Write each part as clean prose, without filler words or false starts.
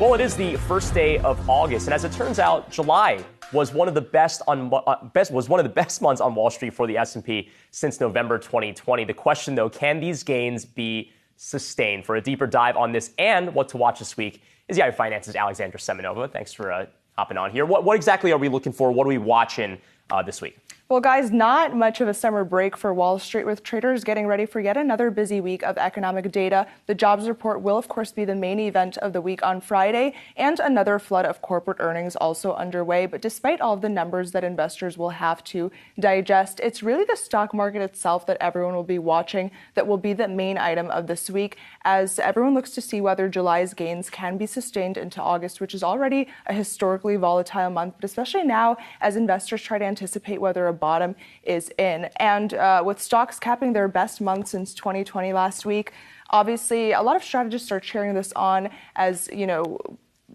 Well, it is the first day of August, and as it turns out, July was one of the best months on Wall Street for the S&P since November 2020. The question, though, can these gains be sustained? For a deeper dive on this and what to watch this week is Yahoo Finance's Alexandra Semenova. Thanks for hopping on here. What exactly are we looking for? What are we watching this week? Well, guys, not much of a summer break for Wall Street, with traders getting ready for yet another busy week of economic data. The jobs report will, of course, be the main event of the week on Friday, and another flood of corporate earnings also underway. But despite all of the numbers that investors will have to digest, it's really the stock market itself that everyone will be watching that will be the main item of this week, as everyone looks to see whether July's gains can be sustained into August, which is already a historically volatile month, but especially now as investors try to anticipate whether a bottom is in. And with stocks capping their best month since 2020 last week, obviously a lot of strategists are cheering this on as,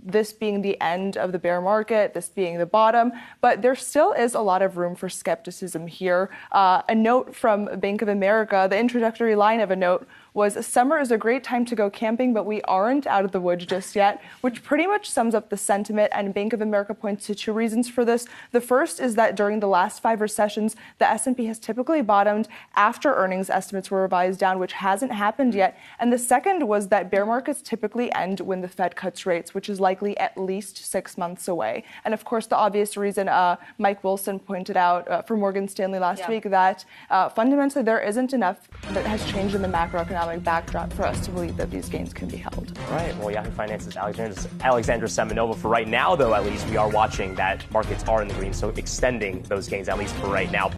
this being the end of the bear market, this being the bottom, but there still is a lot of room for skepticism here. A note from Bank of America, the introductory line of a note was, "Summer is a great time to go camping, but we aren't out of the woods just yet," which pretty much sums up the sentiment. And Bank of America points to two reasons for this. The first is that during the last 5 recessions, the S&P has typically bottomed after earnings estimates were revised down, which hasn't happened yet. And the second was that bear markets typically end when the Fed cuts rates, which is likely at least 6 months away. And of course, the obvious reason Mike Wilson pointed out for Morgan Stanley last week that fundamentally there isn't enough that has changed in the macroeconomic backdrop for us to believe that these gains can be held. Right. Well, Yahoo Finance's Alexandra Semenova. For right now, though, at least we are watching that markets are in the green, so extending those gains, at least for right now.